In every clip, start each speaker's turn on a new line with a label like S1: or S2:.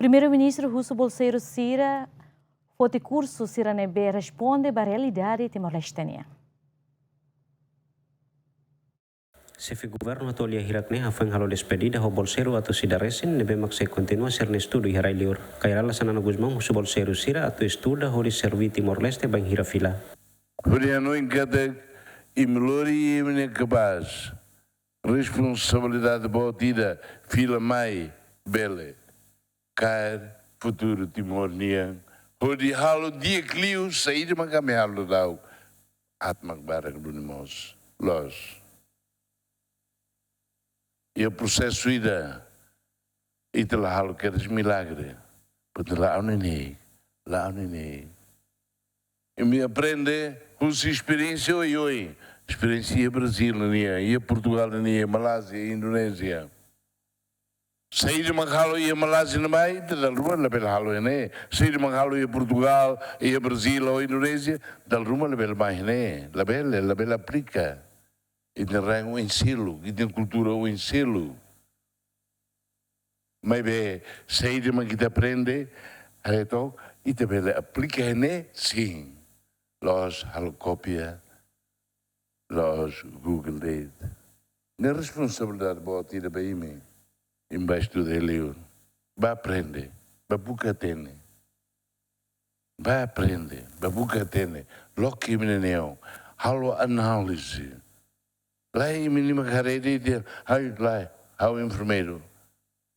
S1: Primeiro-ministro russo Bolsonaro Sira foi curso Siranebe responde à realidade timor-lestenia.
S2: Chefe governo atolia hirakne hafang halo despedida ho Bolsonaro atau sidaresin nebe makse continua serne estudo hirai liur. Kairala sanana Guzmão husu Bolsonaro Sira atau estuda ho servi Timor-Leste bang hirafila.
S3: Horiano encadec e melhori e capaz. Responsabilidade botida fila mai bele. Cair futuro Timor-Nian. Hori halo dia clio sair makame halo dau. Atmak barak dunimos. Los. E o processo ida e te lá halo queres milagre. Porque lá onene. E me aprende usa experiência oi. Experiência Brasil, e Portugal, e Malásia, e Indonésia. Sair de Manghalo e Malásia não vai, da rua lá pela halo né. Sair de Manghalo e Portugal, e Brasil ou Indonésia, da rua lá pela mais né. Lá pela aplica. E tem rango ensino, e tem cultura o ensino. Mas bem, sair de Manghalo que aprende, então, e te pela aplica né, sim. Los halocópia, los Google Date. Na responsabilidade bota ir para mim, embaixo do delio, vai aprender, vai bucatene, logo que me não, halo análise, lá em mínima carreira, lá, ao enfermeiro,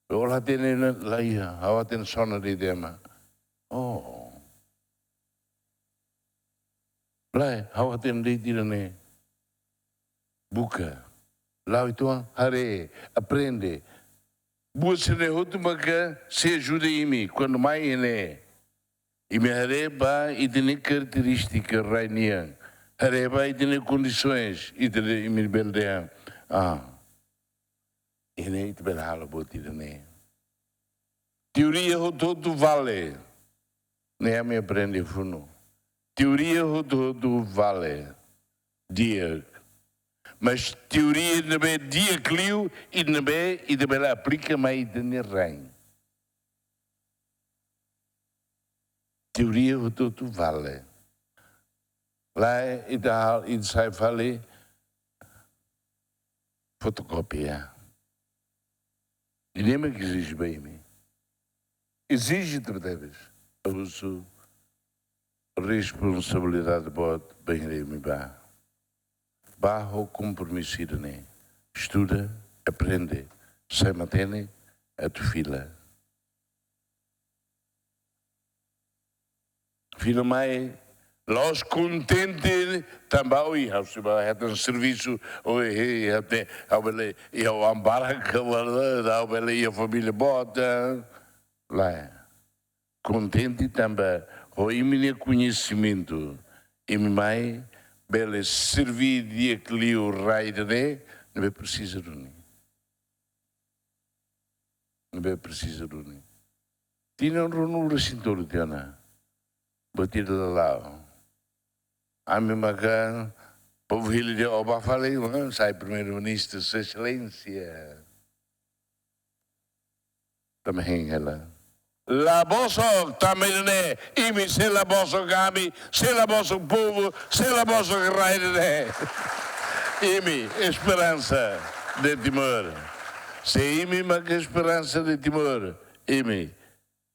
S3: lá tem lá, ao atenção na idema, lá, ao atender tirane, buca, lá então, hare, aprende. Boa sene outro maca se ajuda em mim quando mais ele e me areba e tem características rainian areba e tem condições e tem me beldean ele te belhalo botira né teoria todo vale né me aprende funo teoria todo vale dia mas teoria não é dia clio e não é e também aplica mais de ninguém. Teoria o tudo vale. Lá e sai vale fotocópia. E nem me exige bem mim. Exige te deves. Uso responsabilidade bot bem me ba. Barro compromisso né? Estuda, aprende, sai mantém a tua fila. Fila mais, los contentes também, se vai ter um serviço, oi, até, ao ambaraca, ao a família bota, lá, contente também, o meu conhecimento, e mais bele servir de aquele o rei de né, não é preciso de um. Não é preciso de um. Tinha um ronuro cintura, Tiana. Batir lá. A minha maca, povo filho de Oba falei, sai primeiro-ministro, sua excelência. Também ela. La bosso também né, imi se la bosso gami, se la bosso povo, se la bosso raide né. Imi esperança de Timor. Se imi ma que esperança de Timor, imi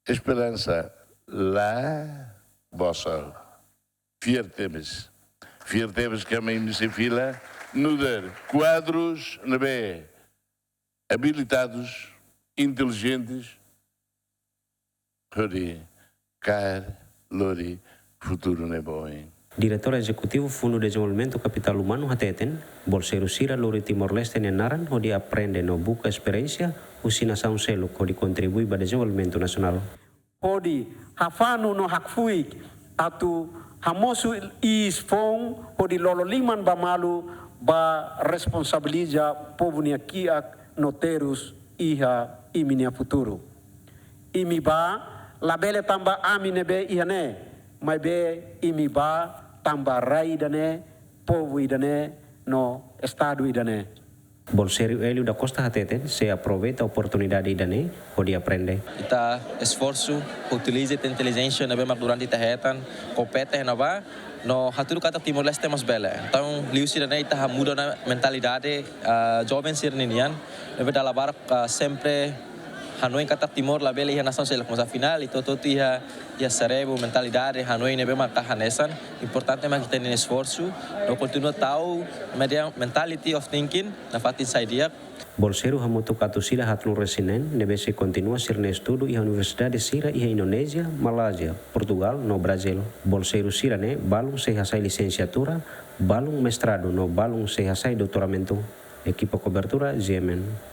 S3: esperança lá bosso. Fiertemos que a mim se fila, nudar quadros na B, habilitados, inteligentes. Hori, Car, Lori, futuro não é bom.
S2: Diretor Executivo Fundo de Desenvolvimento Capital Humano Hateten, Bolsonaro Sira Lori Timor-Leste Nenaran, onde aprende no buca experiência, usina nação selo, onde contribui para o desenvolvimento nacional.
S4: Onde hafano no hakfui, atu hamosu isfong, onde lolo liman bamalu, ba responsabiliza povo niakia noteros iha iminia futuro. Imi ba labele tamba amine be ihane, mas be imi ba tamba rai dane, povo idane, no estado idane.
S2: Bolseiro Hélio da Costa Hateten se aproveita a oportunidade idane onde aprende.
S5: Kita esforço, utilize a inteligência na bema durante tahetan, compete na ba, no hatulu kata Timor-Leste mas bela. Então, liu sira na ita muda na mentalidade jovem sira ninian, nebe dalabar sempre Hanoi kata Timor la bela ia nação sela como a final, itu ia cerebro, mentalidade Hanoi nebe marca hanesan. Importante mas kita ini esforço, no continua tahu media mentality of thinking na fatin saidia.
S2: Bolseiro hamutu katu sila hatlu resinen nebe se continua sirne estudo e a Universidade Sira e a Indonésia, Malásia, Portugal, no Brasil. Bolseiro Sira ne balung se hasai licenciatura, balung mestrado no balung se hasai doutoramento. Equipo cobertura Yemen.